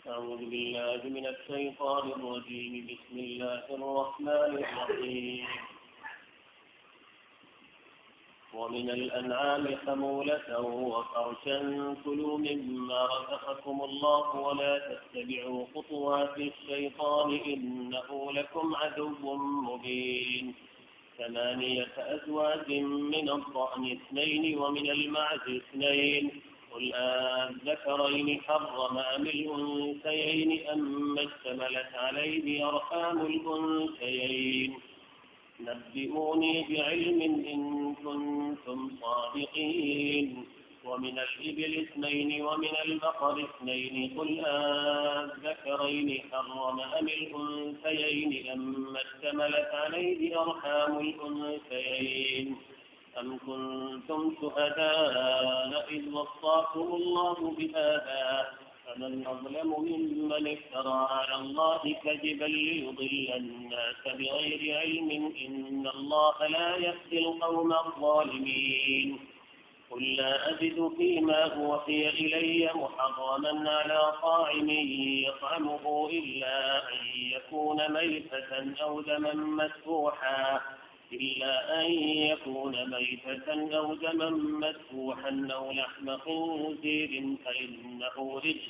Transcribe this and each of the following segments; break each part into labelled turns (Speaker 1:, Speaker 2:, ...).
Speaker 1: أعوذ بالله من الشيطان الرجيم. بسم الله الرحمن الرحيم. ومن الأنعام حمولة وفرشا كلوا مما رزقكم الله ولا تتبعوا خطوات الشيطان إنه لكم عدو مبين. 8 أزواج من الضأن 2 ومن المعز 2 قل أذكرين حرم أم الأنثيين أما اشتملت عليه أرحام الأنثيين نبئوني بعلم إن كنتم صادقين. ومن الإبل 2 ومن البقر 2 قل أذكرين حرم أم الأنثيين أما اشتملت عليه أرحام الأنثيين أم كنتم شهداء إذ وصاكم الله بهذا فمن أظلم ممن افترى على الله كذبا ليضل الناس بغير علم إن الله لا يهدي القوم الظالمين. قل لا أجد فيما أوحي إلي محرما على طاعم يطعمه إلا أن يكون ميتة أو دما مسفوحا أو لحم خنزير فإنه رجس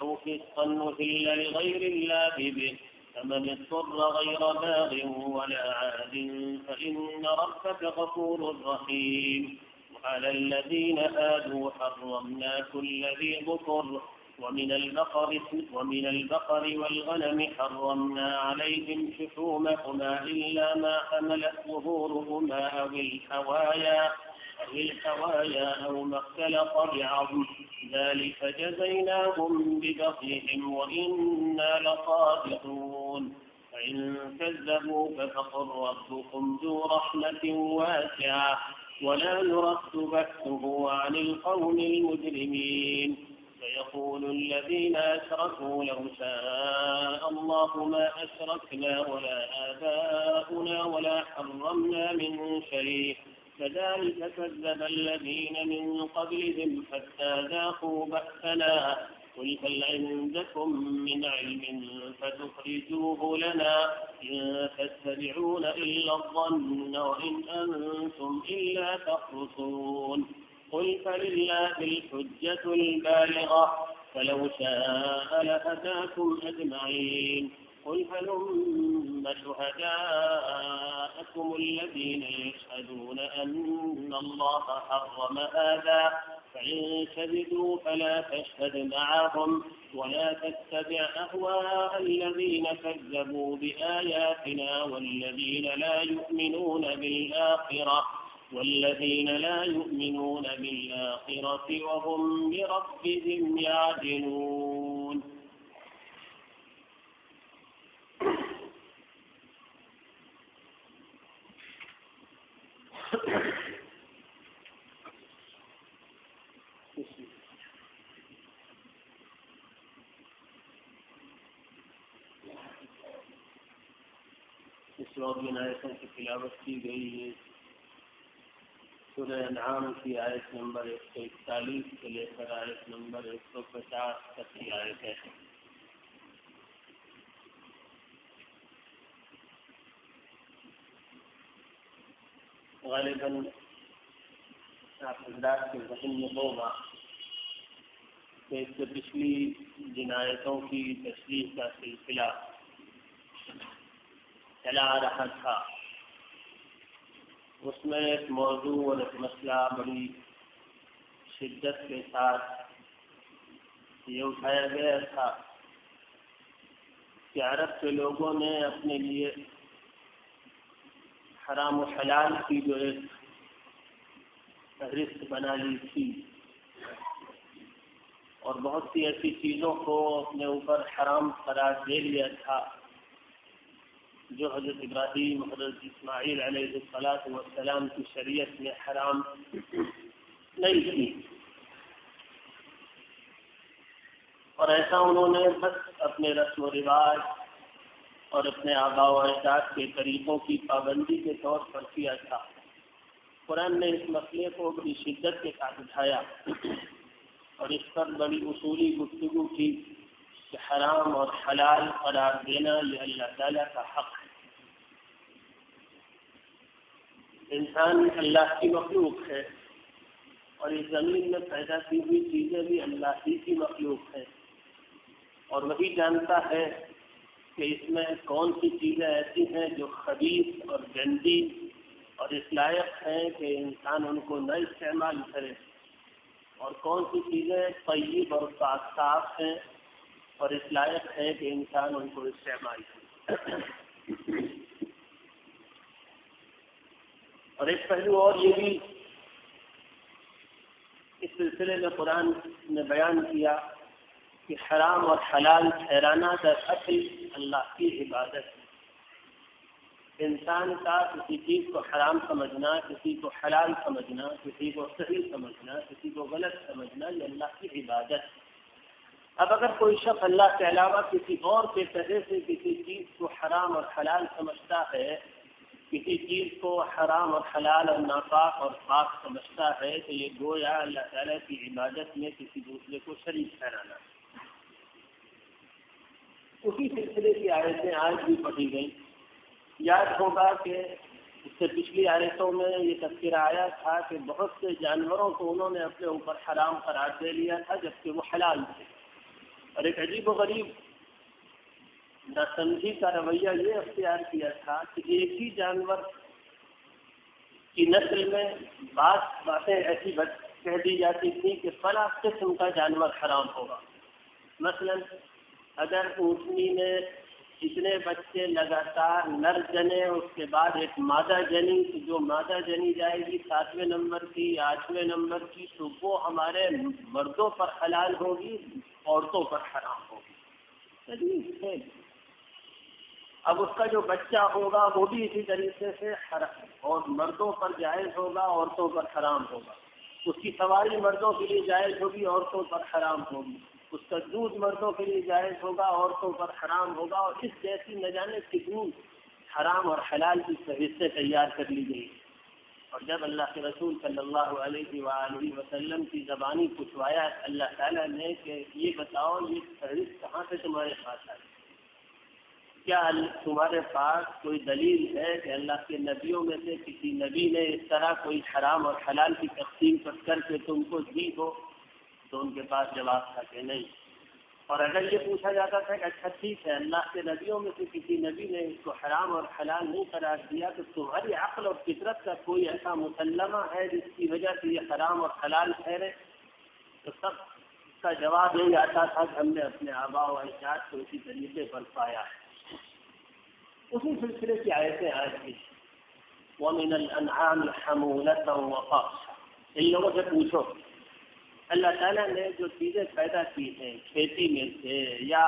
Speaker 1: أو فسقا أهل لغير الله به فمن اضطر غير باغ ولا عاد فإن ربك غفور رحيم. وعلى الذين هادوا حرمنا كل ذي ظفر ومن البقر والغنم حرمنا عليهم شحومهما إلا ما حملت ظهورهما أو الحوايا أو ما اختلط بعظم ذلك جزيناهم ببغيهم وإنا لصادقون. فإن كذبوك فقل ربكم ذو رحمة واسعة ولا يرد بأسه عن القوم المجرمين. سيقول الذين أشركوا لو شاء الله ما أشركنا ولا آباؤنا ولا حرمنا من شيء كذلك كذب الذين من قبلهم حتى ذاقوا بأسنا. قل هل عندكم من علم فتخرجوه لنا إن تتبعون إلا الظن وإن أنتم إلا تخرصون. قل فلله الحجة البالغة فلو شاء لهداكم أجمعين. قل هلم شهداءكم الذين يشهدون أن الله حرم هذا فإن شهدوا فلا تشهد معهم ولا تتبع أهواء الذين كذبوا بآياتنا والذين لا يؤمنون بالآخرة وهم بربهم يعدلون. اس وقت جن آیتوں کی تلاوت کی گئی ہے سورہ انعام کی آیت نمبر 141 سے لے کر آیت نمبر 150 تک کی آیت ہے. غالباً آپ حضرات کے ذہن میں ہوگا کہ اس سے پچھلی جن آیتوں کی تشریح کا سلسلہ چلا آ رہا تھا اس میں ایک موضوع اور ایک مسئلہ بڑی شدت کے ساتھ یہ اٹھایا گیا تھا کہ عرب کے لوگوں نے اپنے لیے حرام و حلال کی جو ایک فہرست بنا لی تھی اور بہت سی ایسی چیزوں کو اپنے اوپر حرام قرار دے لیا تھا جو حضرت ابراہیم حضرت اسماعیل علیہ السلام کی شریعت میں حرام نہیں تھی. اور ایسا انہوں نے بس اپنے رسم و رواج اور اپنے آباء و اجداد کے طریقوں کی پابندی کے طور پر کیا تھا. قرآن نے اس مسئلے کو بڑی شدت کے ساتھ اٹھایا اور اس پر بڑی اصولی گفتگو کی کہ حرام اور حلال قرار دینا یہ اللہ تعالیٰ کا حق ہے۔ انسان اللہ کی مخلوق ہے اور اس زمین میں پیدا کی ہوئی چیزیں بھی اللہ ہی کی مخلوق ہے، اور وہی جانتا ہے کہ اس میں کون سی چیزیں ایسی ہیں جو خبیث اور گندی اور اس لائق ہیں کہ انسان ان کو نہ استعمال کرے، اور کون سی چیزیں طیب اور پاک صاف ہیں اور اس لائق ہے کہ انسان ان کو استعمال کرے۔ اور ایک پہلو اور یہ بھی اس سلسلے میں قرآن نے بیان کیا کہ حرام اور حلال ٹھہرانا دراصل اللہ کی عبادت ہے۔ انسان کا کسی چیز کو حرام سمجھنا، کسی کو حلال سمجھنا، کسی کو صحیح سمجھنا، کسی کو غلط سمجھنا، یہ اللہ کی عبادت ہے۔ اب اگر کوئی شخص اللہ کے علاوہ کسی اور کے طرح سے کسی چیز کو حرام اور حلال سمجھتا ہے، کسی چیز کو حرام اور حلال اور ناپاک اور پاک سمجھتا ہے، تو یہ گویا اللہ تعالیٰ کی عبادت میں کسی دوسرے کو شریک ٹھہرانا ہے۔ اسی سلسلے کی آیتیں آج بھی پڑھی گئیں۔ یاد ہوگا کہ اس سے پچھلی آیتوں میں یہ تذکرہ آیا تھا کہ بہت سے جانوروں کو انہوں نے اپنے اوپر حرام قرار دے لیا تھا جبکہ وہ حلال تھے، اور ایک عجیب و غریب ناسمجھی کا رویہ یہ اختیار کیا تھا کہ ایک ہی جانور کی نسل میں بعض باتیں ایسی کہہ دی جاتی تھی کہ فلاں قسم کا جانور حرام ہوگا۔ مثلا اگر اونٹنی نے اتنے بچے لگاتار نر جنے، اس کے بعد ایک مادہ جنی، تو جو مادہ جنی جائے گی 7ویں نمبر کی یا 8ویں نمبر کی، تو وہ ہمارے مردوں پر حلال ہوگی، عورتوں پر حرام ہوگی۔ اب اس کا جو بچہ ہوگا وہ بھی اسی طریقے سے اور مردوں پر جائز ہوگا، عورتوں پر حرام ہوگا۔ اس کی سواری مردوں کے لیے جائز ہوگی، عورتوں پر حرام ہوگی۔ اس کا دودھ مردوں کے لیے جائز ہوگا، عورتوں پر حرام ہوگا، اور اس جیسی نہ جانے کتنی حرام اور حلال کی فہرستیں تیار کر لی گئی۔ اور جب اللہ کے رسول صلی اللہ علیہ وآلہ وسلم کی زبانی پوچھوایا اللہ تعالیٰ نے کہ یہ بتاؤ یہ فہرست کہاں سے تمہارے پاس آئی؟ کیا تمہارے پاس کوئی دلیل ہے کہ اللہ کے نبیوں میں سے کسی نبی نے اس طرح کوئی حرام اور حلال کی تقسیم کر کے تم کو دی ہو؟ تو ان کے پاس جواب تھا کہ نہیں۔ اور اگر یہ پوچھا جاتا تھا کہ اچھا ٹھیک ہے اللہ کے نبیوں میں سے کسی نبی نے اس کو حرام اور حلال نہیں قرار دیا، تو تمہاری عقل اور فطرت کا کوئی ایسا مسلمہ ہے جس کی وجہ سے یہ حرام اور حلال ٹھہرے؟ تو سب کا جواب یہی آتا تھا کہ ہم نے اپنے آباء و اجداد کو اسی طریقے پر پایا ہے۔ اسی سلسلے کی آیتیں آج بھی وَمِنَ الْأَنْعَامِ حَمُولَةً وَفَرْشًا، ان لوگوں سے پوچھو اللہ تعالیٰ نے جو چیزیں پیدا کی ہیں کھیتی میں سے یا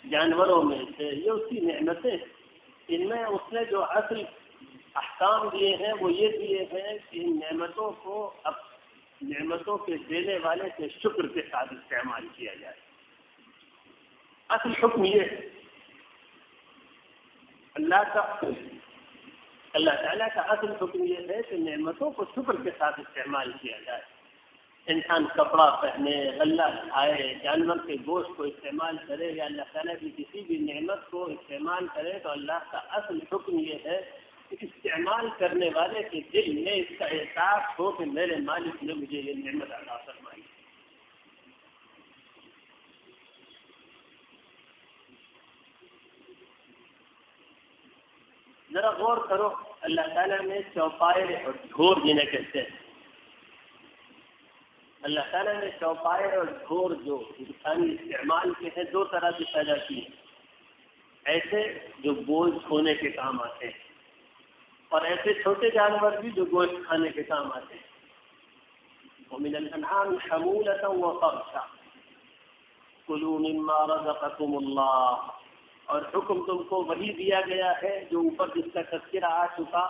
Speaker 1: جانوروں میں سے، یہ اس کی نعمتیں، ان میں اس نے جو اصل احکام دیے ہیں وہ یہ دیے ہیں کہ ان نعمتوں کو اب نعمتوں کے دینے والے کے شکر کے ساتھ استعمال کیا جائے۔ اصل حکم یہ ہے اللہ تعالیٰ کا اصل حکم یہ ہے کہ نعمتوں کو شکر کے ساتھ استعمال کیا جائے۔ انسان کپڑا پہنے، غلہ کھائے، جانور کے گوشت کو استعمال کرے یا اللہ تعالیٰ کی کسی بھی نعمت کو استعمال کرے، تو اللہ کا اصل حکم یہ ہے کہ استعمال کرنے والے کے دل میں اس کا احساس ہو کہ میرے مالک نے مجھے یہ نعمت عطا فرمائی۔ ذرا غور کرو، اللہ تعالیٰ نے چوپائے اور ڈھور جنہیں کہتے ہیں، اللہ تعالیٰ نے چوپائے اور ڈھور جو انسانی استعمال کے ہیں دو طرح سے پیدا کیے، ایسے جو بوجھ کھونے کے کام آتے ہیں اور ایسے چھوٹے جانور بھی جو گوشت کھانے کے کام آتے ہیں۔ وَمِنَ الْأَنْعَامِ حَمُولَةً وَفَرْشًا كُلُوا مِمَّا رَزَقَكُمُ اللَّهُ، اور حکم تم کو وہی دیا گیا ہے جو اوپر جس کا تذکرہ آ چکا،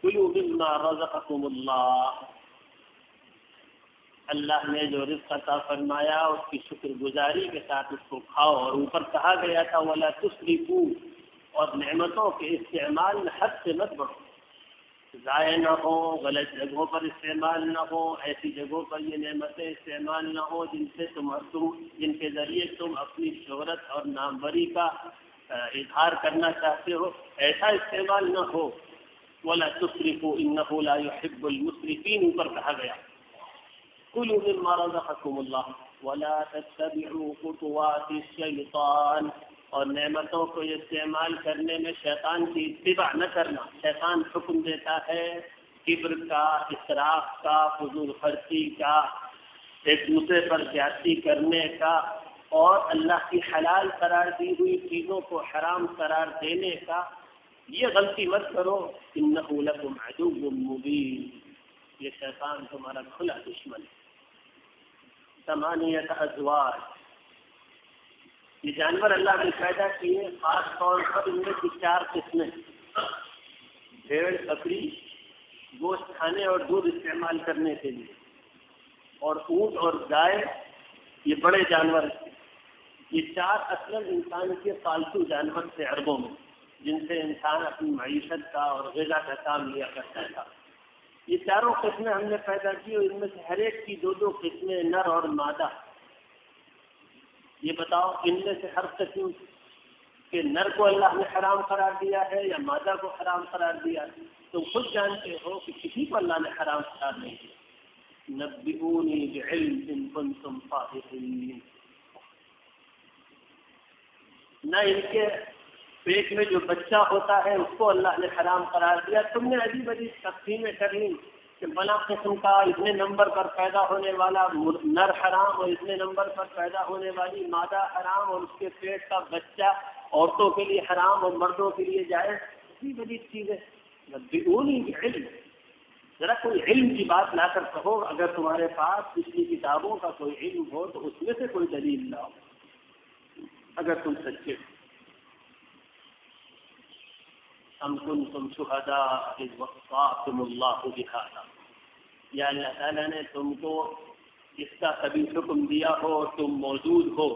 Speaker 1: كُلُوا مِمَّا رَزَقَكُمُ اللَّهُ، اللہ نے جو رزق عطا فرمایا اس کی شکر گزاری کے ساتھ اس کو کھاؤ، اور اوپر کہا گیا تھا وَلَا تُسْرِفُوا، اور نعمتوں کے استعمال میں حد سے مت بڑھو۔ ضائع نہ ہو، غلط جگہوں پر استعمال نہ ہو، ایسی جگہوں پر یہ نعمتیں استعمال نہ ہو جن کے ذریعے تم اپنی شہرت اور ناموری کا اظہار کرنا چاہتے ہو، ایسا استعمال نہ ہو۔ وَلَا تُسْرِفُوا إِنَّهُ لَا يُحِبُّ الْمُسْرِفِينَ اوپر کہا گیا۔ كُلُوا مِمَّا رَزَقَكُمُ اللَّهُ وَلَا تَتَّبِعُوا خُطُوَاتِ الشَّيْطَانِ، اور نعمتوں کو استعمال کرنے میں شیطان کی اتباع نہ کرنا۔ شیطان حکم دیتا ہے کبر کا، اسراف کا، فضول خرچی کا، ایک دوسرے پر زیادتی کرنے کا، اور اللہ کی حلال قرار دی ہوئی چیزوں کو حرام قرار دینے کا۔ یہ غلطی مت کرو، انہ لکم عدو مبین، یہ شیطان تمہارا کھلا دشمن ہے۔ ثمانیۃ ازواج، یہ جانور اللہ نے پیدا کیے، خاص طور پر ان میں کی 4 قسمیں، بھیڑ، بکری، گوشت کھانے اور دودھ استعمال کرنے کے لیے، اور اونٹ اور گائے، یہ بڑے جانور ہیں۔ یہ 4 اصلاً انسان کے پالتو جانور تھے عربوں میں، جن سے انسان اپنی معیشت کا اور غذا کا کام لیا کرتا تھا۔ یہ 4 قسمیں ہم نے پیدا کی، اور ان میں سے ہر ایک کی 2 قسمیں، نر اور مادہ۔ یہ بتاؤ ان میں سے ہر قسم کے نر کو اللہ نے حرام قرار دیا ہے یا مادہ کو حرام قرار دیا ہے؟ تم خود جانتے ہو کہ کسی کو اللہ نے حرام قرار نہیں دیا۔ نبئونی بعلم ان کنتم صادقین، نہ ان کے پیٹ میں جو بچہ ہوتا ہے اس کو اللہ نے حرام قرار دیا۔ تم نے عجیب عجیب تقسیمیں کر لی کہ فلاں قسم کا اتنے نمبر پر پیدا ہونے والا نر حرام، اور اتنے نمبر پر پیدا ہونے والی مادہ حرام، اور اس کے پیٹ کا بچہ عورتوں کے لیے حرام اور مردوں کے لیے جائز۔ عجیب عجیب چیزیں۔ نبئونی بعلم، ذرا کوئی علم کی بات لا کر کہو۔ اگر تمہارے پاس پچھلی کتابوں کا کوئی علم ہو تو اس میں سے کوئی دلیل لاؤ، اگر تم سچے ہو۔ ام کنتم شہداء اذ وصاکم اللہ بہذا، یا اللہ تعالیٰ نے تم کو اس کا کبھی حکم دیا ہو، تم موجود ہو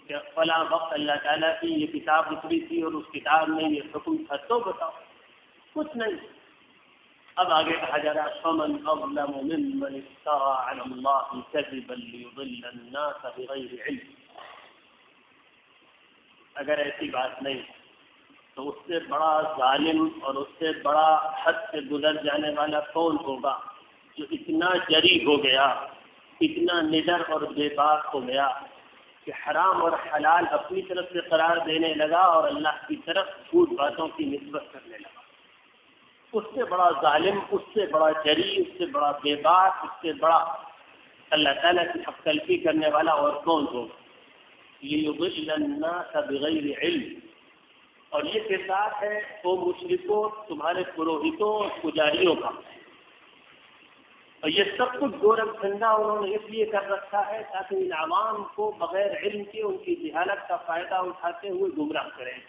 Speaker 1: کہ فلاں وقت اللہ تعالیٰ کی یہ کتاب اتری تھی اور اس کتاب میں یہ حکم تھا، تو بتاؤ۔ کچھ نہیں۔ اب آگے کہا جا رہا فمن اظلم ممن افترى علی اللہ کذبا لیضل الناس بغیر علم، اگر ایسی بات نہیں تو اس سے بڑا ظالم اور اس سے بڑا حد سے گزر جانے والا کون ہوگا جو اتنا جری ہو گیا، اتنا نڈر اور بے باک ہو گیا کہ حرام اور حلال اپنی طرف سے قرار دینے لگا اور اللہ کی طرف جھوٹ باتوں کی نسبت کرنے لگا۔ اس سے بڑا ظالم، اس سے بڑا جری، اس سے بڑا بے باک، اس سے بڑا اللہ تعالیٰ کی حق تلفی کرنے والا اور کون ہوگا؟ لیضل الناس بغیر علم، اور یہ کردار ہے وہ مشرکوں، تمہارے پروہتوں اور پجاریوں کا، اور یہ سب کچھ گورکھ دھندا انہوں نے اس لیے کر رکھا ہے تاکہ ان عوام کو بغیر علم کے ان کی جہالت کا فائدہ اٹھاتے ہوئے گمراہ کریں۔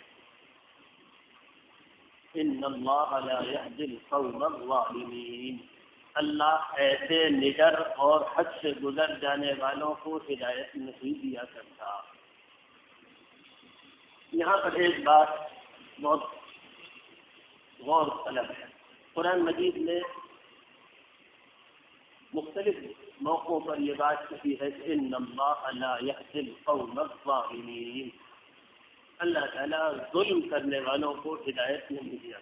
Speaker 1: ان اللہ لا یہدی القوم الظالمین، اللہ ایسے نڈر اور حد سے گزر جانے والوں کو ہدایت نہیں دیا کرتا۔ یہاں پر ایک بات بہت غور طلب ہے۔ قرآن مجید نے مختلف موقعوں پر یہ بات کہی ہے کہ ان اللہ لا یہدی القوم الظالمین، اللہ تعالیٰ ظلم کرنے والوں کو ہدایت نہیں دیا۔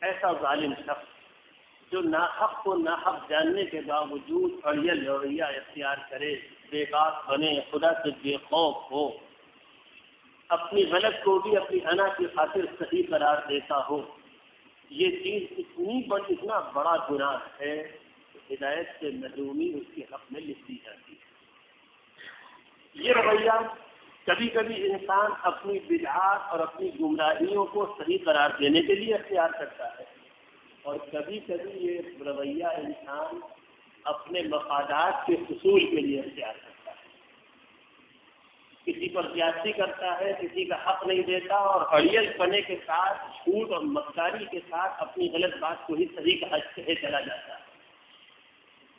Speaker 1: ایسا ظالم شخص جو ناحق کو ناحق جاننے کے باوجود اڑیل رویہ اختیار کرے، بے باک بنے، خدا سے بے خوف ہو، اپنی غلط کو بھی اپنی انا کی خاطر صحیح قرار دیتا ہو، یہ چیز اتنا بڑا گناہ ہے کہ ہدایت سے محرومی اس کے حق میں لکھ دی جاتی ہے۔ یہ رویہ کبھی کبھی انسان اپنی بدعات اور اپنی گمراہیوں کو صحیح قرار دینے کے لیے اختیار کرتا ہے، اور کبھی کبھی یہ رویہ انسان اپنے مفادات کے حصول کے لیے اختیار کرتا ہے۔ کسی پر زیادتی کرتا ہے، کسی کا حق نہیں دیتا، اور اڑیل پنے کے ساتھ، جھوٹ اور مکاری کے ساتھ اپنی غلط بات کو ہی صحیح کہے چلا جاتا ہے۔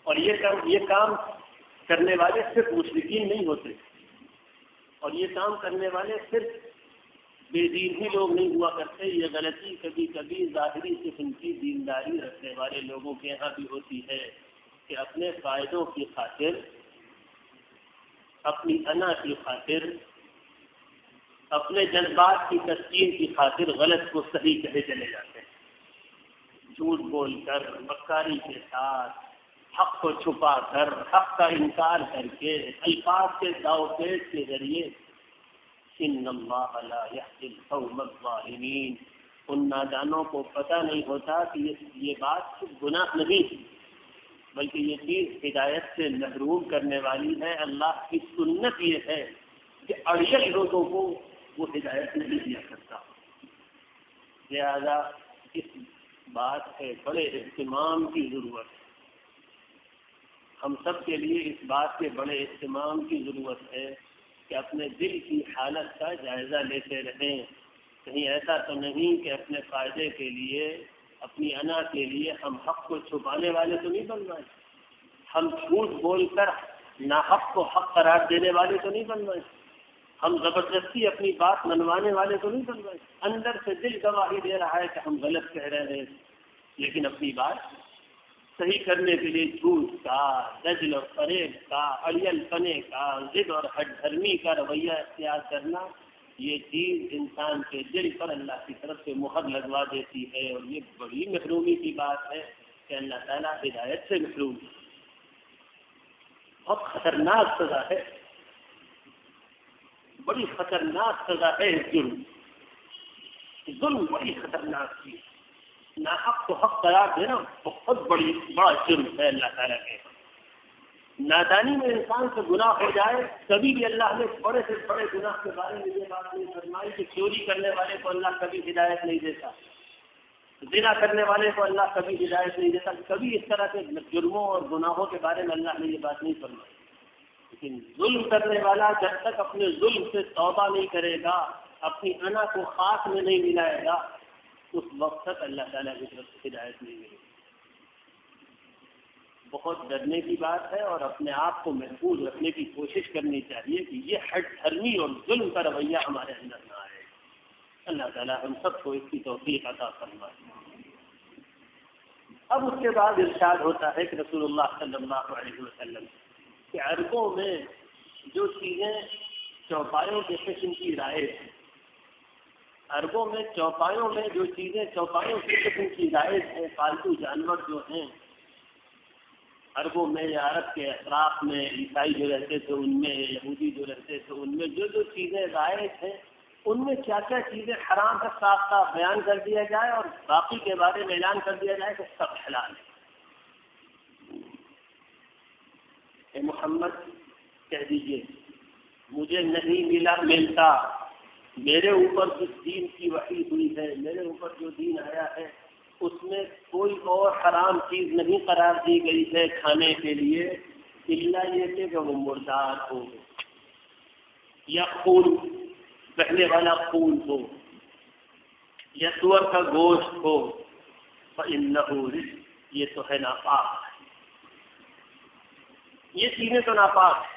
Speaker 1: اور یہ کام کرنے والے صرف مشرکین نہیں ہوتے، اور یہ کام کرنے والے صرف بے دین ہی لوگ نہیں ہوا کرتے. یہ غلطی کبھی کبھی ظاہری قسم کی دینداری رکھنے والے لوگوں کے یہاں بھی ہوتی ہے کہ اپنے فائدوں کی خاطر، اپنی انا کی خاطر، اپنے جذبات کی تسکین کی خاطر غلط کو صحیح کہے چلے جاتے ہیں. جھوٹ بول کر، مکاری کے ساتھ، حق کو چھپا کر، حق کا انکار کر کے، الفاظ کے داؤ پیچ کے ذریعے. ان اللہ لا یہدی القوم الظالمین. ان نادانوں کو پتہ نہیں ہوتا کہ یہ بات صرف گناہ نہیں بلکہ یہ چیز ہدایت سے محروم کرنے والی ہے. اللہ کی سنت یہ ہے کہ اڑیل لوگوں کو وہ ہدایت نہیں دیا کرتا. لہذا اس بات ہے بڑے اہتمام کی ضرورت ہے. ہم سب کے لیے اس بات کے بڑے اہتمام کی ضرورت ہے کہ اپنے دل کی حالت کا جائزہ لیتے رہیں. کہیں ایسا تو نہیں کہ اپنے فائدے کے لیے، اپنی انا کے لیے ہم حق کو چھپانے والے تو نہیں بن گئے، ہم جھوٹ بول کر ناحق کو حق قرار دینے والے تو نہیں بن گئے، ہم زبردستی اپنی بات منوانے والے تو نہیں بن گئے. اندر سے دل گواہی دے رہا ہے کہ ہم غلط کہہ رہے ہیں، لیکن اپنی بات صحیح کرنے کے لیے جھوٹ کا، دجل اور فریب کا، اڑیل پنے کا، ضد اور ہٹ دھرمی کا رویہ اختیار کرنا، یہ چیز انسان کے دل پر اللہ کی طرف سے مہر لگوا دیتی ہے. اور یہ بڑی محرومی کی بات ہے کہ اللہ تعالیٰ ہدایت سے محروم ہے. بہت خطرناک سزا ہے، بڑی خطرناک سزا ہے ظلم. ظلم بڑی خطرناک چیز. ناحق کو حق قرار دینا بہت بڑا جرم ہے اللہ تعالیٰ کے. نادانی میں انسان سے گناہ ہو جائے، کبھی بھی اللہ نے بڑے سے بڑے گناہ کے بارے میں یہ بات نہیں فرمائی کہ چوری کرنے والے کو اللہ کبھی ہدایت نہیں دیتا، زنا کرنے والے کو اللہ کبھی ہدایت نہیں دیتا. کبھی اس طرح کے جرموں اور گناہوں کے بارے میں اللہ نے یہ بات نہیں فرمائی. لیکن ظلم کرنے والا جب تک اپنے ظلم سے توبہ نہیں کرے گا، اپنی انا کو خاک میں نہیں ملائے گا، اس وقت تک اللہ تعالیٰ کی طرف سے ہدایت نہیں ملے گی. بہت ڈرنے کی بات ہے اور اپنے آپ کو محفوظ رکھنے کی کوشش کرنی چاہیے کہ یہ ہٹ دھرمی اور ظلم کا رویہ ہمارے اندر نہ آئے. اللہ تعالیٰ ہم سب کو اس کی توفیق عطا فرمائے. اب اس کے بعد ارشاد ہوتا ہے کہ رسول اللہ صلی اللہ علیہ وسلم کہ عربوں میں جو چیزیں چوپایوں کے قسم کی رائج ہیں، عربوں میں چوپایوں میں جو چیزیں چوپایوں کی قسم کی رائج ہیں، پالتو جانور جو ہیں عربوں میں یا عرب کے اطراف میں، عیسائی جو رہتے تھے ان میں، یہودی جو رہتے تھے ان میں جو چیزیں رائج ہیں، ان میں کیا کیا چیزیں حرام کا صاف صاف بیان کر دیا جائے اور باقی کے بارے میں اعلان کر دیا جائے کہ سب حلال ہے. اے محمد کہہ دیجیے مجھے نہیں ملتا، میرے اوپر جس دین کی وحی ہوئی ہے، میرے اوپر جو دین آیا ہے اس میں کوئی اور حرام چیز نہیں قرار دی گئی ہے کھانے کے لیے الا یہ کہ وہ مردار ہو یا خون بہنے والا خون ہو یا سور کا گوشت ہو. فإنہ رجس، یہ تو ہے ناپاک، یہ چیزیں تو ناپاک ہیں.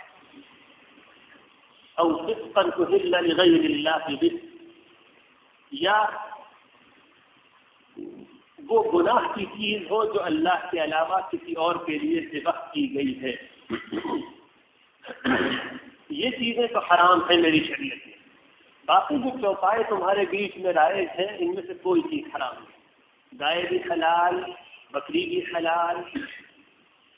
Speaker 1: او فسقا أحل لغیر اللہ بہ، یا وہ گناہ کی چیز ہو جو اللہ کے علاوہ کسی اور کے لیے ذبح کی گئی ہے. یہ چیزیں تو حرام ہیں میری شریعت میں. باقی جو چوپائے تمہارے بیچ میں رائج ہیں ان میں سے کوئی چیز حرام نہیں. گائے بھی حلال، بکری بھی حلال،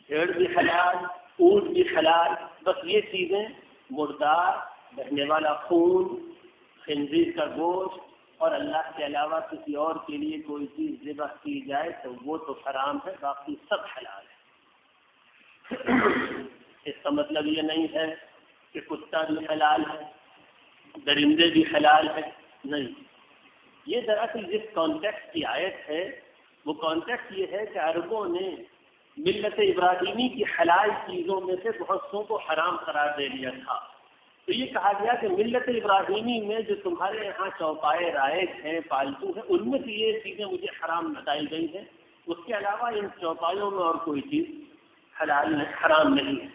Speaker 1: بھیڑ بھی حلال، اونٹ بھی حلال. بس یہ چیزیں مردار، بہنے والا خون، خنزیر کا گوشت اور اللہ کے علاوہ کسی اور کے لیے کوئی چیز ذبح کی جائے تو وہ تو حرام ہے، باقی سب حلال ہے. اس کا مطلب یہ نہیں ہے کہ کتا بھی حلال ہے، درندے بھی حلال ہے، نہیں. یہ دراصل جس کانٹیکسٹ کی آیت ہے وہ کانٹیکسٹ یہ ہے کہ عربوں نے ملت ابراہیمی کی حلال چیزوں میں سے بہت سو کو حرام قرار دے دیا تھا. تو یہ کہا گیا کہ ملت ابراہیمی میں جو تمہارے یہاں چوپائے رائج ہیں، پالتو ہیں، ان میں سے یہ چیزیں مجھے حرام بتائی گئی ہیں. اس کے علاوہ ان چوپایوں میں اور کوئی چیز حرام نہیں ہے.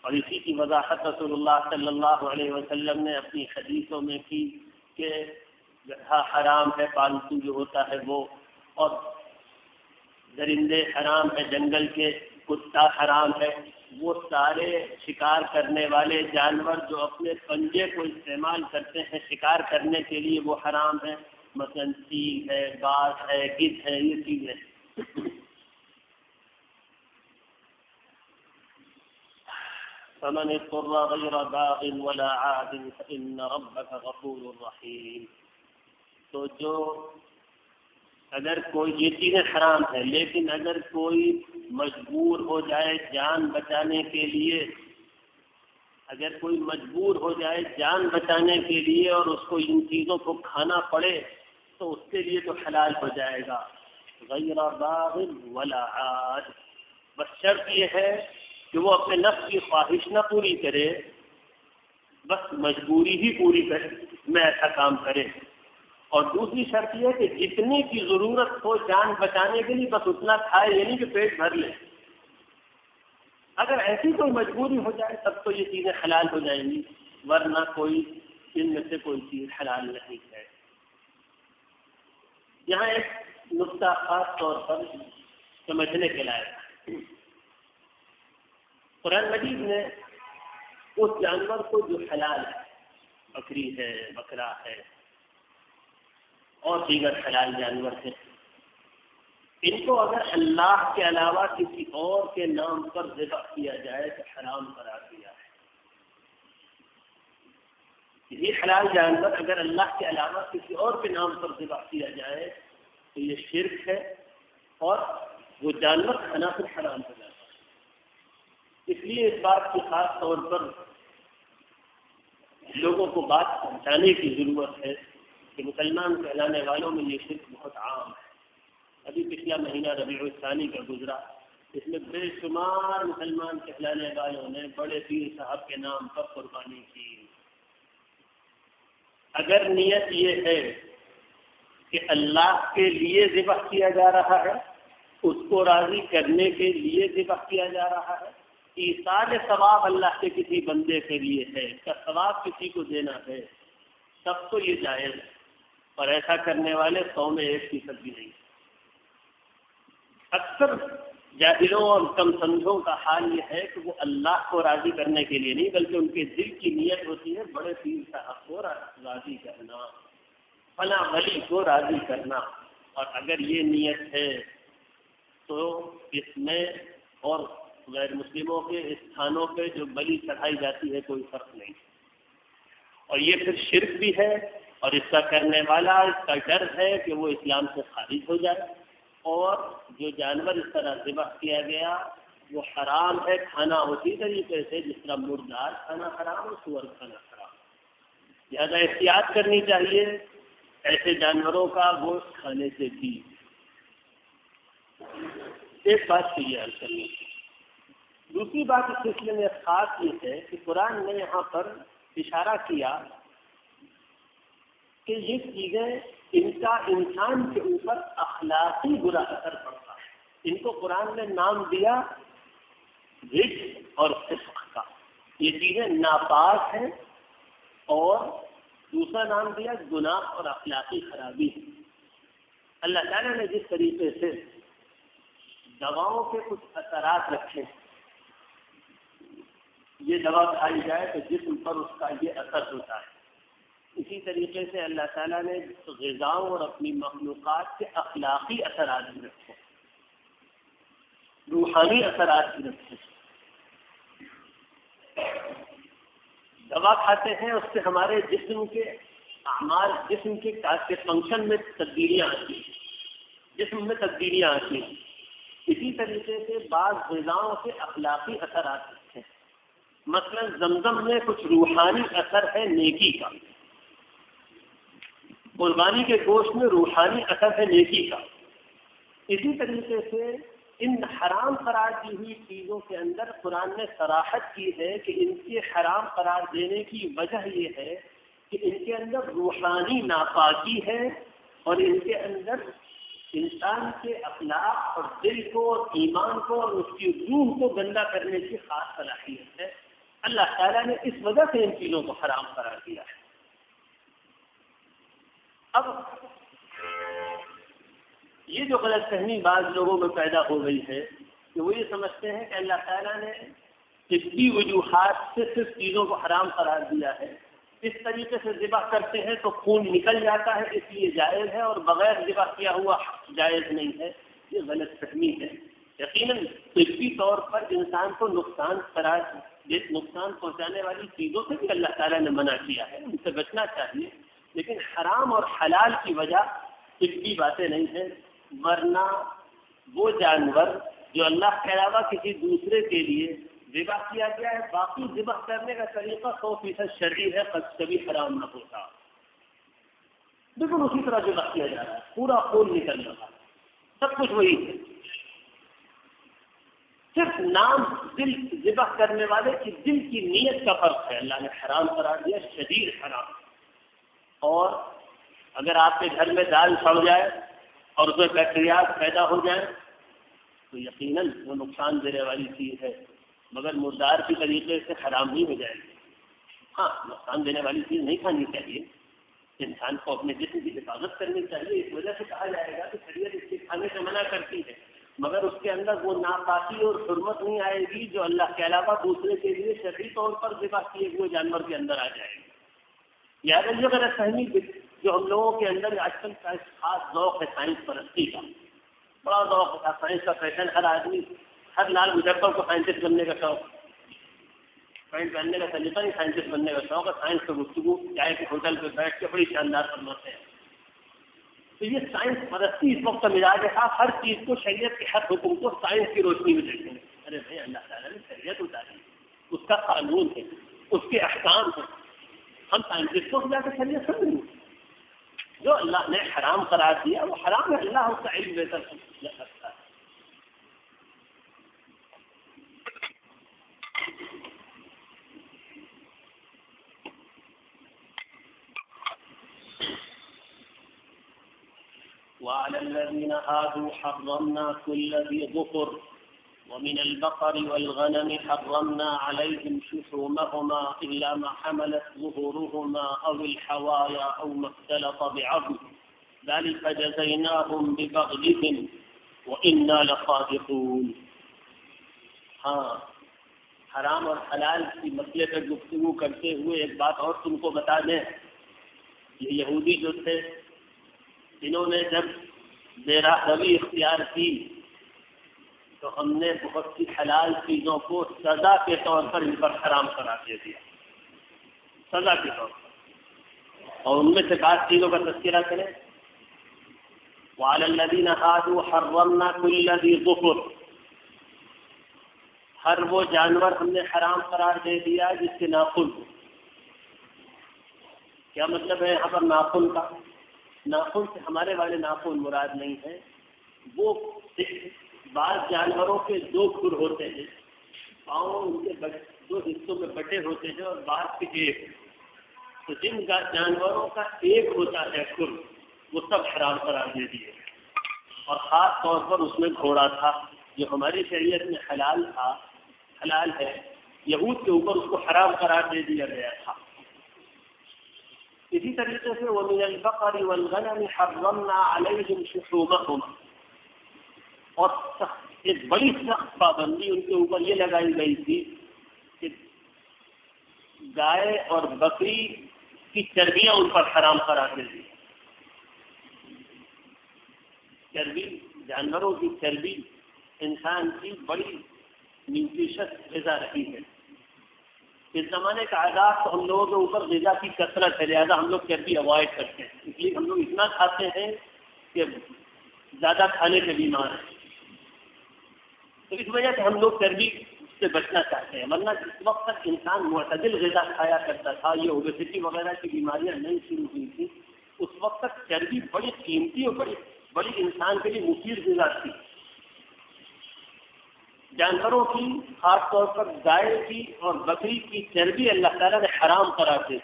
Speaker 1: اور اسی کی وضاحت رسول اللہ صلی اللہ علیہ وسلم نے اپنی حدیثوں میں کی کہ گدھا حرام ہے پالتو جو ہوتا ہے وہ، اور درندے حرام ہے جنگل کے، کتا حرام ہے، وہ سارے شکار کرنے والے جانور جو اپنے پنجے کو استعمال کرتے ہیں شکار کرنے کے لیے وہ حرام ہے، مثلا چیل ہے، باز ہے، گدھ ہے، یہ چیزیں۔ فمن اضطر غیر باغ ولا عاد فإن ربك غفور رحیم۔ تو جو اگر کوئی یہ چیزیں حرام ہے، لیکن اگر کوئی مجبور ہو جائے جان بچانے کے لیے، اگر کوئی مجبور ہو جائے جان بچانے کے لیے اور اس کو ان چیزوں کو کھانا پڑے تو اس کے لیے تو حلال ہو جائے گا، غیر باغ ولا عاد۔ بس شرط یہ ہے کہ وہ اپنے نفس کی خواہش نہ پوری کرے، بس مجبوری ہی پوری کرے میں ایسا کام کرے۔ اور دوسری شرط یہ ہے کہ جتنی کی ضرورت ہو جان بچانے کے لیے بس اتنا کھائے، یعنی کہ پیٹ بھر لے۔ اگر ایسی کوئی مجبوری ہو جائے تب تو یہ چیزیں حلال ہو جائیں گی، ورنہ کوئی ان میں سے کوئی چیز حلال نہیں ہے۔ یہاں ایک نقطہ خاص طور پر سمجھنے کے لائق ہے، قرآن مجید نے اس جانور کو جو حلال ہے، بکری ہے، بکرا ہے اور دیگر حلال جانور ہیں، ان کو اگر اللہ کے علاوہ کسی اور کے نام پر ذبح کیا جائے تو حرام قرار دیا ہے۔ یہ حلال جانور اگر اللہ کے علاوہ کسی اور کے نام پر ذبح کیا جائے تو یہ شرک ہے اور وہ جانور کھانا پھر حرام ہو جاتا ہے۔ اس لیے اس بات کی خاص طور پر لوگوں کو بات پہنچانے کی ضرورت ہے کہ مسلمان کہلانے والوں میں یہ شرک بہت عام ہے۔ ابھی پچھلا مہینہ ربیع الثانی کا گزرا، اس میں بے شمار مسلمان کہلانے والوں نے بڑے پیر صاحب کے نام پر قربانی کی۔ اگر نیت یہ ہے کہ اللہ کے لیے ذبح کیا جا رہا ہے، اس کو راضی کرنے کے لیے ذبح کیا جا رہا ہے، ایصال ثواب اللہ کے کسی بندے کے لیے ہے، اس کا ثواب کسی کو دینا ہے، تب تو یہ جائز ہے۔ اور ایسا کرنے والے 100 میں 1% بھی نہیں۔ اکثر جاہلوں اور کم سمجھوں کا حال یہ ہے کہ وہ اللہ کو راضی کرنے کے لیے نہیں بلکہ ان کے دل کی نیت ہوتی ہے بڑے پیر صاحب کو راضی کرنا، فلاں ولی کو راضی کرنا۔ اور اگر یہ نیت ہے تو اس میں اور غیر مسلموں کے استھانوں پہ جو بلی چڑھائی جاتی ہے کوئی فرق نہیں، اور یہ پھر شرک بھی ہے، اور اس کا کرنے والا اس کا ڈر ہے کہ وہ اسلام سے خارج ہو جائے، اور جو جانور اس طرح ذبح کیا گیا وہ حرام ہے کھانا اسی طریقے سے جس طرح مردار کھانا حرام اور سور کھانا حرام۔ لہٰذا احتیاط کرنی چاہیے ایسے جانوروں کا گوشت کھانے سے بھی۔ ایک بات تو یہ حل کرنی ہے۔ دوسری بات اس سلسلے میں خاص یہ ہے کہ قرآن نے یہاں پر اشارہ کیا کہ یہ چیزیں ان کا انسان کے اوپر اخلاقی برا اثر پڑتا ہے۔ ان کو قرآن نے نام دیا رجس اور فسق کا، یہ چیزیں ناپاک ہیں، اور دوسرا نام دیا گناہ اور اخلاقی خرابی۔ اللہ تعالیٰ نے جس طریقے سے دواؤں کے کچھ اثرات رکھے، یہ دوا کھائی جائے تو جسم پر اس کا یہ اثر ہوتا ہے، اسی طریقے سے اللہ تعالیٰ نے غذاؤں اور اپنی مخلوقات کے اخلاقی اثرات بھی رکھے، روحانی اثرات بھی رکھے۔ دوا کھاتے ہیں اس سے ہمارے جسم کے اعمال، جسم کے فنکشن میں تبدیلیاں آتی ہیں، جسم میں تبدیلیاں آتی ہیں۔ اسی طریقے سے بعض غذاؤں کے اخلاقی اثرات رکھے، مثلا زمزم میں کچھ روحانی اثر ہے نیکی کا، قربانی کے گوشت میں روحانی اثر ہے نیکی کا۔ اسی طریقے سے ان حرام قرار دی ہوئی چیزوں کے اندر قرآن نے صراحت کی ہے کہ ان کے حرام قرار دینے کی وجہ یہ ہے کہ ان کے اندر روحانی ناپاکی ہے، اور ان کے اندر انسان کے اخلاق اور دل کو اور ایمان کو اور اس کی روح کو گندا کرنے کی خاص صلاحیت ہے۔ اللہ تعالیٰ نے اس وجہ سے ان چیزوں کو حرام قرار دیا ہے۔ اب یہ جو غلط فہمی بعض لوگوں میں پیدا ہو گئی ہے کہ وہ یہ سمجھتے ہیں کہ اللہ تعالیٰ نے طبی وجوہات سے صرف چیزوں کو حرام قرار دیا ہے، اس طریقے سے ذبح کرتے ہیں تو خون نکل جاتا ہے اس لیے جائز ہے، اور بغیر ذبح کیا ہوا جائز نہیں ہے۔ یہ غلط فہمی ہے۔ یقیناً طبی طور پر انسان کو نقصان پہنچانے والی چیزوں سے بھی اللہ تعالیٰ نے منع کیا ہے، ان سے بچنا چاہیے، لیکن حرام اور حلال کی وجہ طبی باتیں نہیں ہیں، ورنہ وہ جانور جو اللہ کے علاوہ کسی دوسرے کے لیے ذبح کیا گیا ہے، باقی ذبح کرنے کا طریقہ 100% شرعی ہے، کبھی حرام نہ ہوتا، بالکل اسی طرح ذبح کیا جا رہا ہے، پورا خون نکل رہا ہے، سب کچھ وہی ہے، صرف نام دل ذبح کرنے والے کی دل کی نیت کا فرق ہے۔ اللہ نے حرام قرار دیا، شدید حرام۔ اور اگر آپ کے گھر میں دال سڑ جائے اور اس میں بیکٹیریاز پیدا ہو جائیں تو یقیناً وہ نقصان دینے والی چیز ہے، مگر مردار کی طریقے سے حرام نہیں ہو جائے گی۔ ہاں، نقصان دینے والی چیز نہیں کھانی چاہیے، انسان کو اپنے جسم کی حفاظت کرنی چاہیے، اس وجہ سے کہا جائے گا کہ شریعت اس کے کھانے سے منع کرتی ہے، مگر اس کے اندر وہ ناپاکی اور حرمت نہیں آئے گی جو اللہ کے علاوہ دوسرے کے لیے شرعی طور پر ذبح کیے ہوئے جانور کے اندر آ جائے گی۔ لہٰذا یہ غلط فہمی جو ہم لوگوں کے اندر آج کل کا خاص ذوق ہے سائنس پرستی کا، بڑا ذوق ہے سائنس کا فیشن، ہر آدمی ہر لال مجبر کو سائنٹسٹ بننے کا شوق، پینٹ پہننے کا طریقہ نہیں، سائنٹسٹ بننے کا شوق ہے، سائنس کا گفتگو چائے کے ہوٹل پہ بیٹھ کے بڑی شاندار فرماتے ہیں۔ تو یہ سائنس پرستی اس وقت کا مزاج ہے، آپ ہر چیز کو شریعت کے ہر حکم کو سائنس کی روشنی میں دیکھیں گے۔ ارے بھائی، اللہ تعالیٰ نے شریعت اتاری، اس کا قانون ہے، اس کے احکام ہیں، ہم سائنٹسٹوں کو جا کے شریعت سمجھیں گے؟ جو اللہ نے حرام قرار دیا وہ حرام ہے، اللہ اس کا علم بہتر رکھتا ہے۔ وعلى الذين هادوا حرمنا كل ذي ظفر ومن البقر والغنم حرمنا عليهم شحومهما إلا ما حملت ظهورهما أو الحوايا أو ما اختلط بعظم ذلك جزيناهم ببغيهم وإنا لصادقون۔ ہاں، حرام اور حلال کی مسئلے پر گفتگو کرتے ہوئے ایک بات اور تم کو بتا دیں، یہ یہودی جو تھے انہوں نے جب بے راہ روی اختیار کی تو ہم نے بہت سی حلال چیزوں کو سزا کے طور پر ان پر حرام قرار دے دیا، سزا کے طور پر۔ اور ان میں سے بعض چیزوں کا تذکرہ کریں۔ وعلى الذين هادوا حرمنا كل ذي ظفر، ہر وہ جانور ہم نے حرام قرار دے دیا جس کے ناخن ہو۔ کیا مطلب ہے یہاں پر ناخن کا؟ ناخن سے ہمارے والے ناخن مراد نہیں ہے، وہ بعض جانوروں کے دو کھر ہوتے ہیں، پاؤں ان کے دو حصوں میں بٹے ہوتے ہیں اور بعض کے ایک، تو جن کا جانوروں کا ایک ہوتا ہے کھر وہ سب حرام قرار دے دیے، اور خاص طور پر اس میں گھوڑا تھا جو ہماری شریعت میں حلال تھا، حلال ہے، یہود کے اوپر اس کو حرام قرار دے دیا گیا تھا۔ اسی طریقے سے وَمِنَ الْبَقَرِ وَالْغَنَمِ حَرَّمْنَا عَلَيْهِمْ شُحُومَهُمَا، اور ایک بڑی سخت پابندی ان کے اوپر یہ لگائی گئی تھی کہ گائے اور بکری کی چربیاں ان پر حرام قرار دے دی۔ چربی، جانوروں کی چربی انسان کی بڑی نیوٹریشس غذا رہی ہے۔ اس زمانے کا عذاب تو ہم لوگوں کے اوپر غذا کی کثرت ہے، لہٰذا ہم لوگ چربی اوائڈ کرتے ہیں، اس لیے ہم لوگ اتنا کھاتے ہیں کہ زیادہ کھانے سے بیمار ہیں، تو اس وجہ سے ہم لوگ چربی سے بچنا چاہتے ہیں، ورنہ اس وقت تک انسان معتدل غذا کھایا کرتا تھا، یہ اوبیسٹی وغیرہ کی بیماریاں نہیں شروع ہوئی تھی، اس وقت تک چربی بڑی قیمتی اور بڑی انسان کے لیے مفید غذا تھی۔ جانوروں کی، خاص طور پر گائے کی اور بکری کی چربی اللہ تعالیٰ نے حرام قرار دی،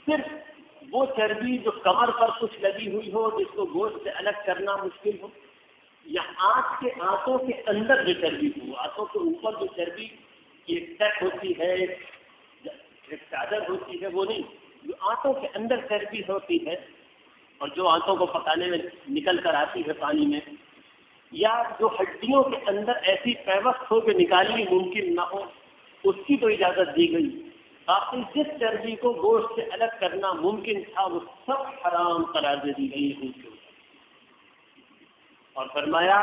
Speaker 1: صرف وہ چربی جو کمر پر کچھ لگی ہوئی ہو، جس کو گوشت سے الگ کرنا مشکل ہو، یا آنتوں کے اندر جو چربی ہو، آنتوں کے اوپر جو چربی کی ایک ٹیک ہوتی ہے، ایک چادر ہوتی ہے، وہ نہیں، جو آنتوں کے اندر چربی ہوتی ہے اور جو آنتوں کو پکانے میں نکل کر آتی ہے پانی میں، یا جو ہڈیوں کے اندر ایسی پیوست ہو کہ نکالنی ممکن نہ ہو، اس کی تو اجازت دی گئی۔ باقی جس چربی کو گوشت سے الگ کرنا ممکن تھا وہ سب حرام قرار دے دی گئی ہے۔ اور فرمایا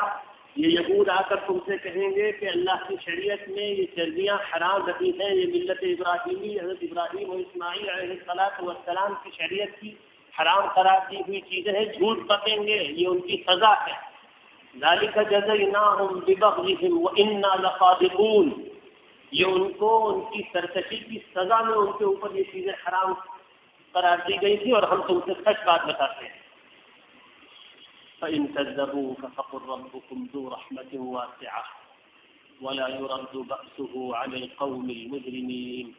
Speaker 1: یہ یہود آ کر تم سے کہیں گے کہ اللہ کی شریعت میں یہ چربیاں حرام رہی ہیں، یہ ملت ابراہیمی حضرت ابراہیم و اسماعیل علیہ السلام کی شریعت کی حرام قرار دی ہوئی چیزیں ہیں، جھوٹ بتیں گے، یہ ان کی سزا ہے۔ ذالک جزیناہم ببغیہم وإنا لصادقون، یہ ان کو ان کی سرکشی کی سزا میں ان کے اوپر یہ چیزیں حرام قرار دی گئی تھی اور ہم تم سے سچ بات بتاتے ہیں۔ فإن كذبوك فقل ربكم ذو رحمة واسعة ولا يرد بأسه عن القوم المجرمين،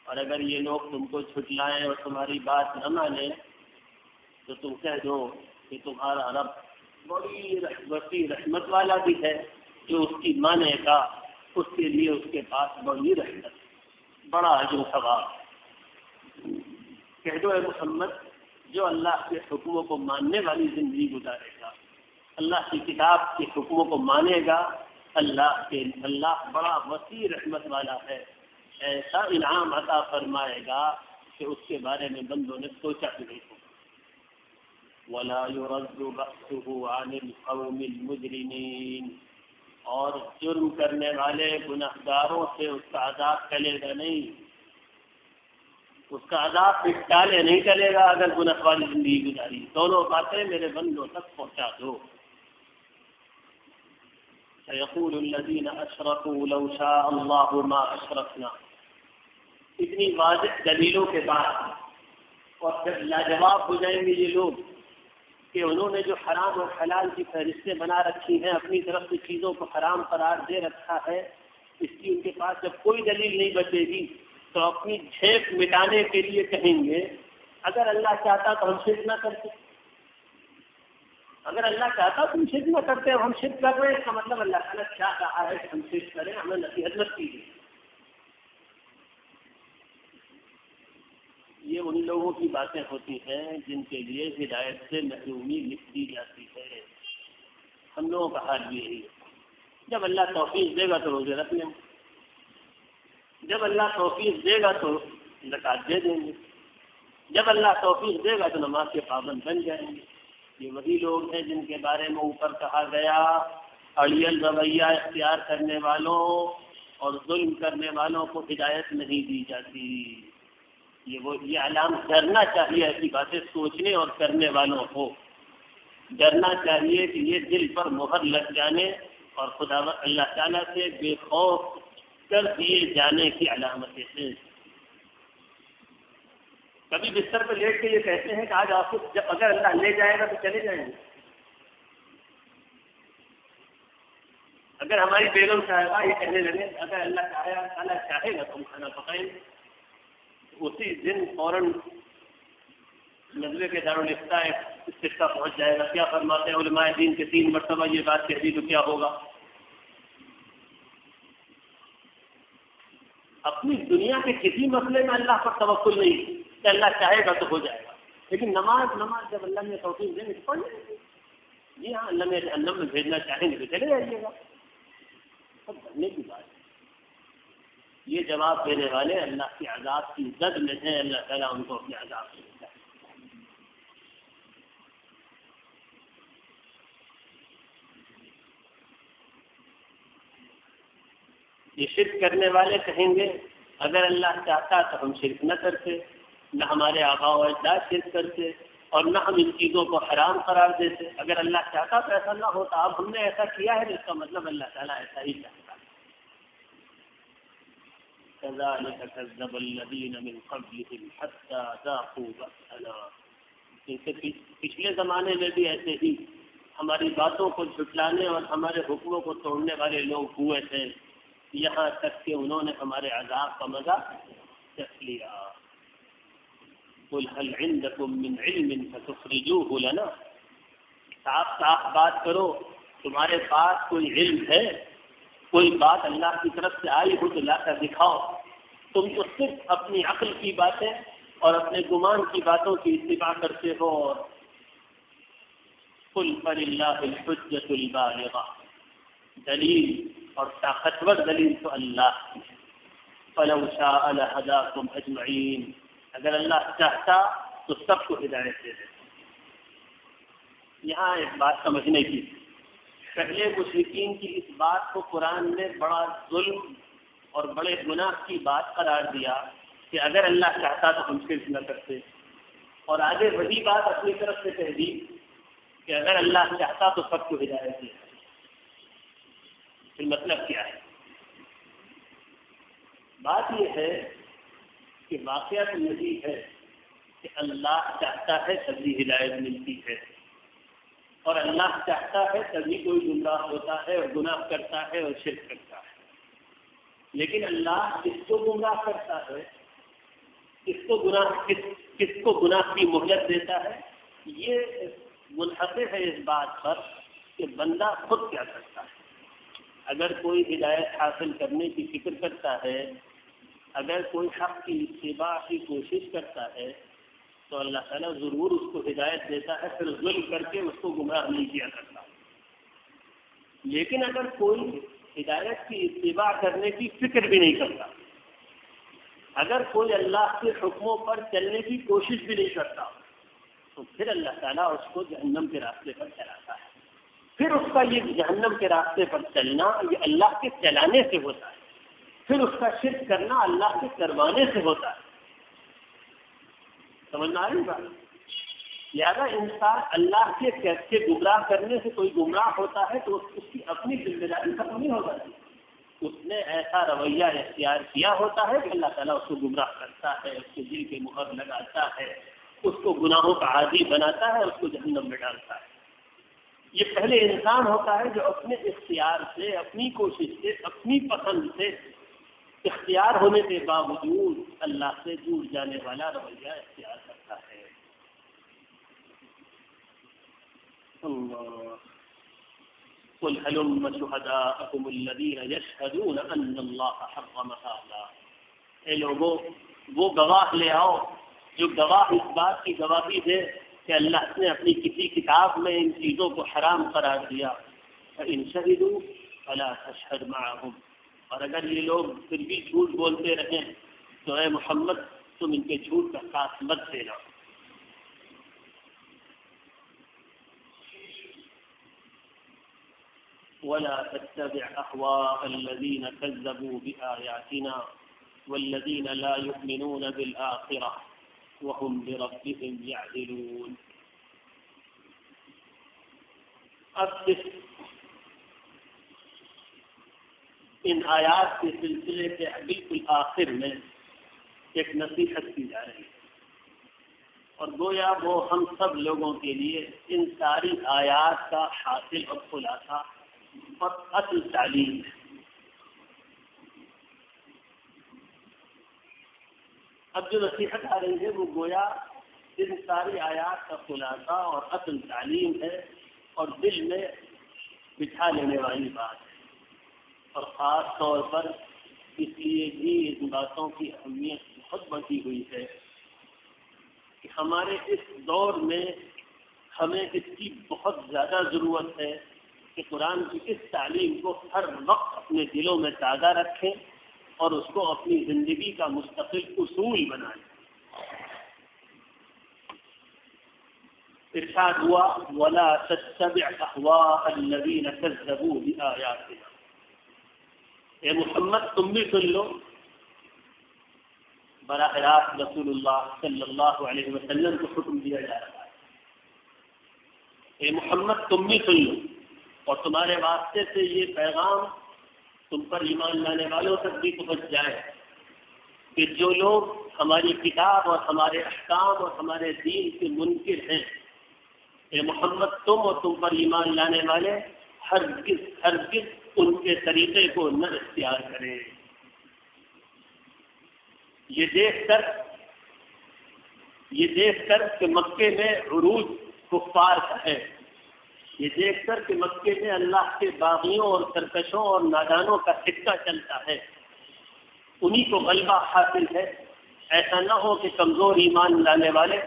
Speaker 1: اور اگر یہ لوگ تم کو جھٹلائیں اور تمہاری بات نہ مانیں تو تم کہہ دو کہ تمہارا رب بڑی وسیع رحمت والا بھی ہے، جو اس کی مانے گا اس کے لیے اس کے پاس بڑی رحمت، بڑا اجر و ثواب۔ کہہ دو اے محمد، جو اللہ کے حکموں کو ماننے والی زندگی گزارے گا، اللہ کی کتاب کے حکموں کو مانے گا، اللہ بڑا وسیع رحمت والا ہے، ایسا انعام عطا فرمائے گا کہ اس کے بارے میں بندوں نے سوچا بھی نہیں ہوگا۔ وَلَا يُرَدُّ بَأْسُهُ عَنِ الْقَوْمِ الْمُجْرِمِينَ، اور جرم کرنے والے گنہگاروں سے اس کا عذاب ٹلے گا نہیں، اس کا عذاب پھر ٹالے نہیں چلے گا اگر گناہ والی زندگی گزاری۔ دونوں باتیں میرے بندوں تک پہنچا دو۔ سيقول الذين أشركوا لو شاء الله ما أشركنا، اتنی واضح دلیلوں کے بعد اور پھر لاجواب ہو جائیں گے یہ لوگ کہ انہوں نے جو حرام اور حلال کی فہرستیں بنا رکھی ہیں، اپنی طرف سے چیزوں کو حرام قرار دے رکھا ہے، اس کی ان کے پاس جب کوئی دلیل نہیں بچے گی تو اپنی جھیپ مٹانے کے لیے کہیں گے اگر اللہ چاہتا تو ہم شرک نہ کرتے، اگر اللہ چاہتا تو ہم شرک نہ کرتے، ہم شرک کر رہے ہیں، اس کا مطلب اللہ تعالیٰ کیا کہا ہے کہ ہم شرک کریں، ہمیں نصیحت نہ کی گئی۔ یہ ان لوگوں کی باتیں ہوتی ہیں جن کے لیے ہدایت سے محرومی لکھ دی جاتی ہے۔ ہم لوگوں کا حال بھی یہی ہے، جب اللہ توفیق دے گا تو روزے رکھ لیں گے، جب اللہ توفیق دے گا تو زکوٰۃ دے دیں گے، جب اللہ توفیق دے گا تو نماز کے پابند بن جائیں گے۔ یہ وہی لوگ ہیں جن کے بارے میں اوپر کہا گیا اڑیل رویہ اختیار کرنے والوں اور ظلم کرنے والوں کو ہدایت نہیں دی جاتی۔ یہ علامت ڈرنا چاہیے، ایسی باتیں سوچنے اور کرنے والوں کو ڈرنا چاہیے کہ یہ دل پر مہر لگ جانے اور خدا اللہ تعالیٰ سے بے خوف کر دیے جانے کی علامتیں ہیں۔ کبھی بستر پہ لیٹ کے یہ کہتے ہیں کہ آج آپ کو اگر اللہ لے جائے گا تو چلے جائیں گے، اگر ہماری بیگم صاحبہ یہ کہنے لگے اگر اللہ تعالیٰ چاہے گا تو ہم کھانا پکائیں گے، اسی دن فوراً نزلے کے دارالفتہ استفتاء پہنچ جائے گا۔ کیا فرماتے ہیں علماء دین کے 3 مرتبہ یہ بات کہہ دی تو کیا ہوگا؟ اپنی دنیا کے کسی مسئلے میں اللہ پر توکل نہیں کہ اللہ چاہے گا تو ہو جائے گا، لیکن نماز جب اللہ نے توفیق دیں گے تو پڑھ لیں گے۔ جی ہاں، اللہ نے جہنم میں بھیجنا چاہیں گے تو چلے جائیے گا، سب بھرنے کی بات ہے۔ یہ جواب دینے والے اللہ کے عذاب کی زد میں ہیں، اللہ تعالیٰ ان کو اپنے عذاب سے بچائے۔ یہ شرک کرنے والے کہیں گے اگر اللہ چاہتا تو ہم شرک نہ کرتے، نہ ہمارے آباء و اجداد شرک کرتے اور نہ ہم ان چیزوں کو حرام قرار دیتے۔ اگر اللہ چاہتا تو ایسا نہ ہوتا، اب ہم نے ایسا کیا ہے جس کا مطلب اللہ تعالیٰ ایسا ہی چاہتا ہے۔ كذلك كذب الذين من قبلهم حتى ذاقوا بأسنا، ان سے پچھلے زمانے میں بھی ایسے ہی ہماری باتوں کو جھٹلانے اور ہمارے حکموں کو توڑنے والے لوگ ہوئے تھے، یہاں تک کہ انہوں نے ہمارے عذاب کا مزہ چکھ لیا۔ قل هل عندكم من علم فتخرجوه لنا، صاف صاف بات کرو، تمہارے پاس کوئی علم ہے، کوئی بات اللہ کی طرف سے آئی ہو تو لا کر دکھاؤ۔ تم تو صرف اپنی عقل کی باتیں اور اپنے گمان کی باتوں کی اتباع کرتے ہو. قل فللہ الحجۃ البالغہ، دلیل اور طاقتور دلیل تو اللہ کی ہے. فلو شاء لہداکم اجمعین، اگر اللہ چاہتا تو سب کو ہدایت دے دیتا. یہاں ایک بات سمجھنے کی، پہلے مشرکین کی اس بات کو قرآن نے بڑا ظلم اور بڑے گناہ کی بات قرار دیا کہ اگر اللہ چاہتا تو ہم شرک نہ کرتے، اور آگے وہی بات اپنی طرف سے کہہ دی کہ اگر اللہ چاہتا تو سب کو ہدایت دے. پھر مطلب کیا ہے؟ بات یہ ہے کہ واقعہ تو یہی ہے کہ اللہ چاہتا ہے تبھی ہدایت ملتی ہے، اور اللہ چاہتا ہے تبھی کوئی گمراہ ہوتا ہے اور گناہ کرتا ہے اور شرک کرتا ہے. لیکن اللہ کس کو گمراہ کرتا ہے، کس کو گناہ کی مہلت دیتا ہے، یہ منحصر ہے اس بات پر کہ بندہ خود کیا کرتا ہے. اگر کوئی ہدایت حاصل کرنے کی فکر کرتا ہے، اگر کوئی حق کی اتباع کی کوشش کرتا ہے تو اللہ تعالیٰ ضرور اس کو ہدایت دیتا ہے، پھر ظلم کر کے اس کو گمراہ نہیں کیا کرتا. لیکن اگر کوئی ہدایت کی اتباع کرنے کی فکر بھی نہیں کرتا، اگر کوئی اللہ کے حکموں پر چلنے کی کوشش بھی نہیں کرتا، تو پھر اللہ تعالیٰ اس کو جہنم کے راستے پر چلاتا ہے. پھر اس کا یہ جہنم کے راستے پر چلنا یہ اللہ کے چلانے سے ہوتا ہے، پھر اس کا شرک کرنا اللہ کے کروانے سے ہوتا ہے. سمجھنا آ رہی بات؟ لہٰذا انسان اللہ کے گمراہ کرنے سے کوئی گمراہ ہوتا ہے تو اس کی اپنی ذمہ داری ختم نہیں ہو جاتی. اس نے ایسا رویہ اختیار کیا ہوتا ہے کہ اللہ تعالیٰ اس کو گمراہ کرتا ہے، اس کے دل کے مہر لگاتا ہے، اس کو گناہوں کا عادی بناتا ہے، اس کو جہنم میں ڈالتا ہے. یہ پہلے انسان ہوتا ہے جو اپنے اختیار سے، اپنی کوشش سے، اپنی پسند سے، اختیار ہونے کے باوجود اللہ سے دور جانے والا رویہ اختیار کرتا ہے. قل هلم شهداءكم الذين يشهدون ان الله حرم هذا. اے لوگوں، وہ گواہ لے آؤ جو گواہ اس بات کی گواہی دے کہ اللہ نے اپنی کسی کتاب میں ان چیزوں کو حرام قرار دیا. فإن شهدوا فلا تشهد معهم. اور اگر یہ لوگ پھر بھی جھوٹ بولتے رہیں تو اے محمد تم ان کے جھوٹ کا ساتھ مت دینا. ولا تتبع أهواء الذين كذبوا بآياتنا والذين لا يؤمنون بالآخرة وهم بربهم يعدلون. اب ان آیات کے سلسلے کے بالکل آخر میں ایک نصیحت کی جا رہی ہے، اور گویا وہ ہم سب لوگوں کے لیے ان ساری آیات کا حاصل اور خلاصہ اور اصل تعلیم ہے. اب جو نصیحت آ رہی ہے وہ گویا ان ساری آیات کا خلاصہ اور اصل تعلیم ہے اور دل میں بٹھا لینے والی بات ہے. اور خاص طور پر اس لیے بھی ان باتوں کی اہمیت بہت بڑھی ہوئی ہے کہ ہمارے اس دور میں ہمیں اس کی بہت زیادہ ضرورت ہے کہ قرآن کی اس تعلیم کو ہر وقت اپنے دلوں میں تازہ رکھیں اور اس کو اپنی زندگی کا مستقل اصول بنائیں. ارشاد ہوا وَلَا تَتَّبِعْ أَهْوَاءَ الَّذِينَ كَذَّبُوا بِآيَاتِنَا. اے محمد تم بھی سن لو، براہ راست رسول اللہ صلی اللہ علیہ وسلم کو حکم دیا جا رہا ہے. اے محمد تم بھی سن لو، اور تمہارے واسطے سے یہ پیغام تم پر ایمان لانے والوں تک بھی پہنچ جائے کہ جو لوگ ہماری کتاب اور ہمارے احکام اور ہمارے دین کے منکر ہیں، اے محمد تم اور تم پر ایمان لانے والے ہرگز ان کے طریقے کو نہ اختیار کریں. یہ دیکھ کر کہ مکے میں عروج کفار کا ہے، یہ دیکھ کر کہ مکے میں اللہ کے باغیوں اور سرکشوں اور نادانوں کا سکہ چلتا ہے، انہی کو غلبہ حاصل ہے، ایسا نہ ہو کہ کمزور ایمان لانے والے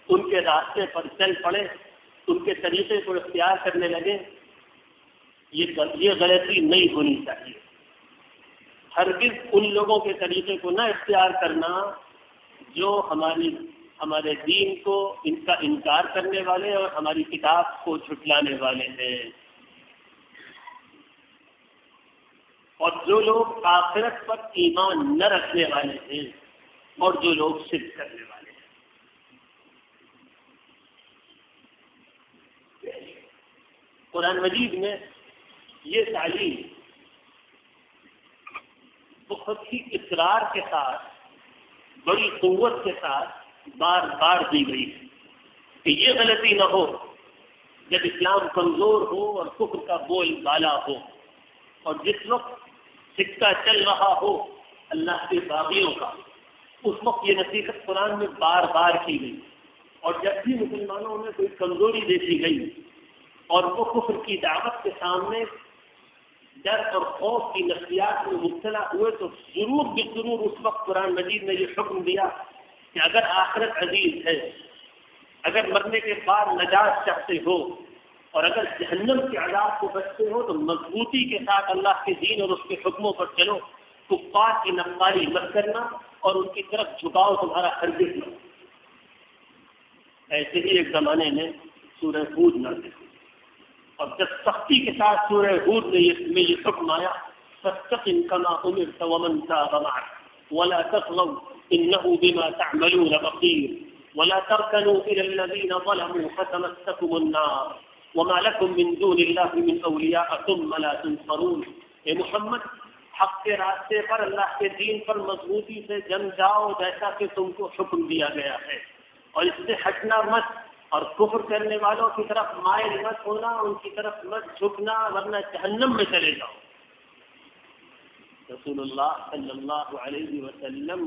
Speaker 1: ان کے راستے پر چل پڑے، ان کے طریقے کو اختیار کرنے لگے. یہ غلطی نہیں ہونی چاہیے. ہرگز ان لوگوں کے طریقے کو نہ اختیار کرنا جو ہمارے دین کو ان کا انکار کرنے والے اور ہماری کتاب کو جھٹلانے والے ہیں، اور جو لوگ آخرت پر ایمان نہ رکھنے والے ہیں اور جو لوگ شرک کرنے والے ہیں. قرآن مجید میں یہ تعلیم بہت ہی اصرار کے ساتھ، بڑی قوت کے ساتھ بار بار دی گئی ہے کہ یہ غلطی نہ ہو جب اسلام کمزور ہو اور کفر کا بول بالا ہو، اور جس وقت سکہ چل رہا ہو اللہ کے باغیوں کا، اس وقت یہ نصیحت قرآن میں بار بار کی گئی. اور جب بھی مسلمانوں میں کوئی کمزوری دیکھی گئی اور وہ کفر کی دعوت کے سامنے ڈر اور خوف کی نفسیات میں مبتلا ہوئے، تو ضرور اس وقت قرآن مجید نے یہ حکم دیا کہ اگر آخرت عزیز ہے، اگر مرنے کے بعد نجات چاہتے ہو اور اگر جہنم کے عذاب کو بچتے ہو تو مضبوطی کے ساتھ اللہ کے دین اور اس کے حکموں پر چلو. کفار کی نفاذی مت کرنا اور ان کی طرف جھکاؤ تمہارا ہرگز نہ. ایسے ہی ایک زمانے میں سورہ ہود نازل ہوئی، اور جب سختی کے ساتھ سورہ ہود میں یہ حکم آیا فاستقم كما امرت ومن تاب معك ولا تطغوا انه بما تعملون بصير ولا تركنوا الى الذين ظلموا فتمسكم النار وما لكم من دون الله من اولیاء ثم لا تنصرون. اے محمد، حق کے راستے پر، اللہ کے دین پر مضبوطی سے جم جاؤ جیسا کہ تم کو حکم دیا گیا ہے، اور اس سے ہٹنا مت، اور کفر کرنے والوں کی طرف مائل مت ہونا، ان کی طرف مت جھکنا، ورنہ جہنم میں چلے جاؤ. رسول اللہ صلی اللہ علیہ وسلم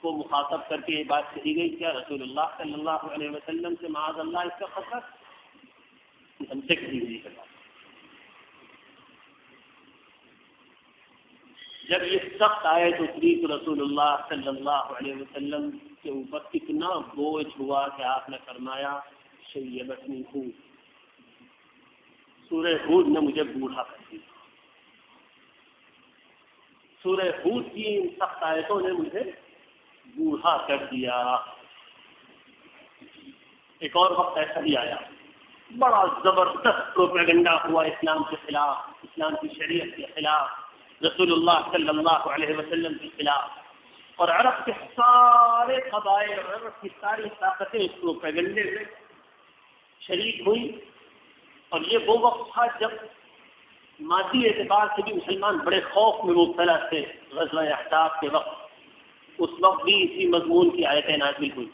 Speaker 1: کو مخاطب کر کے یہ بات کہی گئی. کیا رسول اللہ صلی اللہ علیہ وسلم سے معاذ اللہ اس کا خطرہ؟ ہم سے کہی گئی ہے. جب یہ سخت آیت اتری تو رسول اللہ صلی اللہ علیہ وسلم کے اوپر اتنا بوجھ ہوا کہ آپ نے فرمایا شیبتنی ہود، سورہ ہود نے مجھے بوڑھا کر دیا. سورہ ہود کی ان سخت آیتوں نے مجھے بوڑھا کر دیا. ایک اور وقت ایسا بھی آیا، بڑا زبردست پروپیگنڈا ہوا اسلام کے خلاف، اسلام کی شریعت کے خلاف، رسول اللہ صلی اللہ علیہ وسلم کے خلاف، اور عرب کے سارے قبائل اور عرب کی ساری طاقتیں اس پروپیگنڈے میں شریک ہوئی. اور یہ وہ وقت تھا جب مادی اعتبار سے بھی مسلمان بڑے خوف میں مبتلا تھے. غزوہ احزاب کے وقت، اس وقت بھی اسی مضمون کی آیتیں نازل ہوئی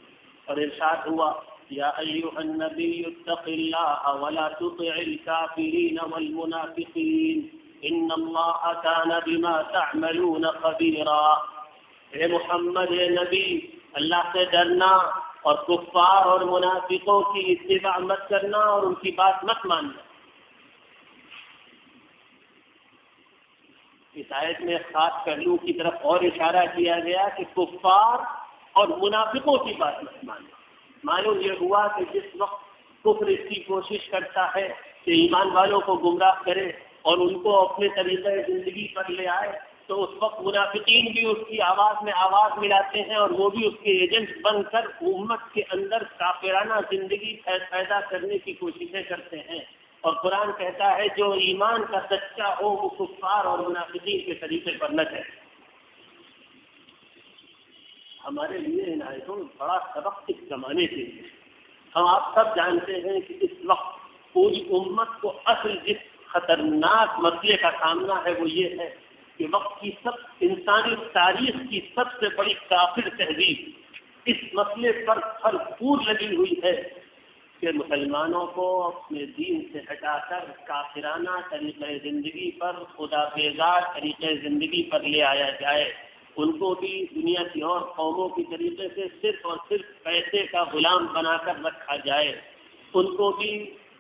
Speaker 1: اور ارشاد ہوا یا ایھا النبی اتق اللہ ولا تطع الکافرین والمنافقین ان اللہ کان بما تعملون خبیرا. اے محمد، اے نبی، اللہ سے ڈرنا اور کفار اور منافقوں کی اتباع مت کرنا اور ان کی بات مت ماننا. اس آیت میں خاص پہلو کی طرف اور اشارہ کیا گیا کہ کفار اور منافقوں کی بات مت ماننا. معلوم یہ ہوا کہ جس وقت کفر اس کی کوشش کرتا ہے کہ ایمان والوں کو گمراہ کرے اور ان کو اپنے طریقۂ زندگی پر لے آئے، تو اس وقت منافقین بھی اس کی آواز میں آواز ملاتے ہیں اور وہ بھی اس کے ایجنٹ بن کر امت کے اندر کافرانہ زندگی پیدا کرنے کی کوششیں کرتے ہیں. اور قرآن کہتا ہے جو ایمان کا سچا ہو وہ کفار اور منافقین کے طریقے پر نہ چلے. ہمارے لیے ان آیتوں میں بڑا سبق اس زمانے کے لیے. ہم آپ سب جانتے ہیں کہ اس وقت پوری امت کو اصل جس خطرناک مسئلے کا سامنا ہے وہ یہ ہے کہ وقت کی انسانی تاریخ کی سب سے بڑی کافر تہذیب اس مسئلے پر بھرپور لگی ہوئی ہے کہ مسلمانوں کو اپنے دین سے ہٹا کر کافرانہ طریقۂ زندگی پر، خدا بیزار طریقۂ زندگی پر لے آیا جائے. ان کو بھی دنیا کی اور قوموں کی طریقے سے صرف اور صرف پیسے کا غلام بنا کر رکھا جائے. ان کو بھی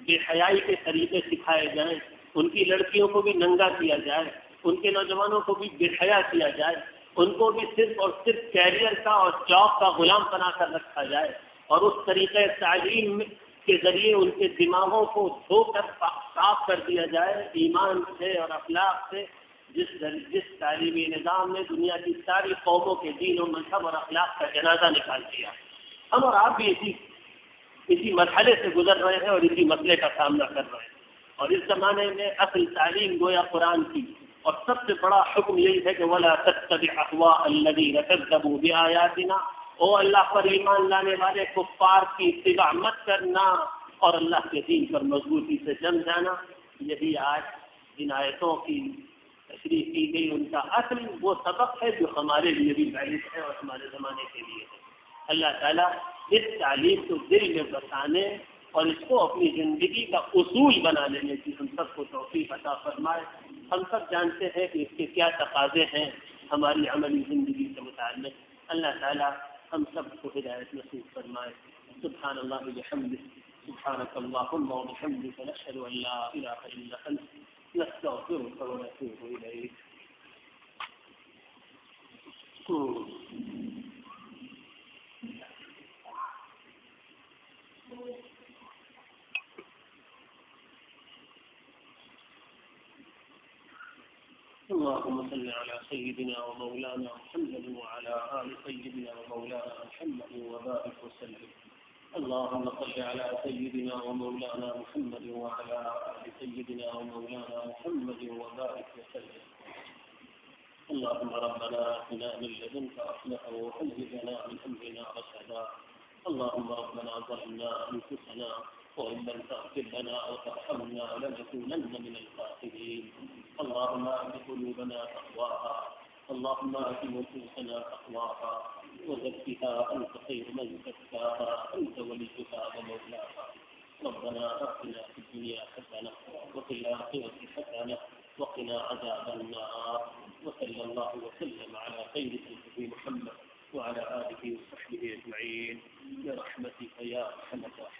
Speaker 1: بے حیائی کے طریقے سکھائے جائیں، ان کی لڑکیوں کو بھی ننگا کیا جائے، ان کے نوجوانوں کو بھی بے حیا کیا جائے، ان کو بھی صرف اور صرف کیریئر کا اور جاب کا غلام بنا کر رکھا جائے، اور اس طریقۂ تعلیم کے ذریعے ان کے دماغوں کو دھو کر صاف کر دیا جائے ایمان سے اور اخلاق سے، جس تعلیمی نظام نے دنیا کی ساری قوموں کے دین و مذہب اور اخلاق کا جنازہ نکال دیا۔ ہم اور آپ بھی اسی مرحلے سے گزر رہے ہیں اور اسی مسئلے کا سامنا کر رہے ہیں، اور اس زمانے میں اصل تعلیم گویا قرآن کی، اور سب سے بڑا حکم یہی ہے کہ وَلَا تَتَّبِعْ أَهْوَاءَ الَّذِينَ كَذَّبُوا بِآيَاتِنَا، او اللہ پر ایمان لانے والے کفار کی اتباع مت کرنا اور اللہ کے دین پر مضبوطی سے جم جانا۔ یہی آج ان آیتوں کی تشریح کی گئی ان کا اصل وہ سبق ہے جو ہمارے لیے بھی ویلڈ ہے اور ہمارے زمانے کے لیے ہے۔ اللہ تعالیٰ اس تعلیم کو دل میں بسانے اور اس کو اپنی زندگی کا اصول بنا لینے کی ہم سب کو توفیق عطا فرمائے۔ ہم سب جانتے ہیں کہ اس کے کیا تقاضے ہیں ہماری عملی زندگی کے متعلق۔ اللہ تعالیٰ ہم سب کو ہدایت نصیب فرمائے۔ سبحان اللہ وبحمدہ، سبحانک اللہم وبحمدک، نشہد ان لا الہ الا انت، نستغفرک ونتوب الیک۔ اللهم صل على سيدنا ومولانا محمد وعلى آل سيدنا ومولانا محمد وبارك وسلم۔ اللهم صل على سيدنا ومولانا محمد وعلى آل سيدنا ومولانا محمد وبارك وسلم۔ اللهم ربنا آتنا من لدنك رحمة وهيئ لنا من أمرنا رشدا۔ اللهم ربنا ظلمنا أنفسنا وإن لم تغفر لنا وترحمنا لنكونن من الخاسرين۔ اللهم آت قلوبنا تقواها، اللهم آت نفوسنا تقواها وزكها أنت خير من زكاها، أنت وليها ومولاها۔ ربنا آتنا في الدنيا حسنة وفي الآخرة حسنة وقنا عذاب النار، وصلى الله وسلم على خير خلقه محمد وعلى آله وصحبه أجمعين برحمتك يا أرحم الراحمين۔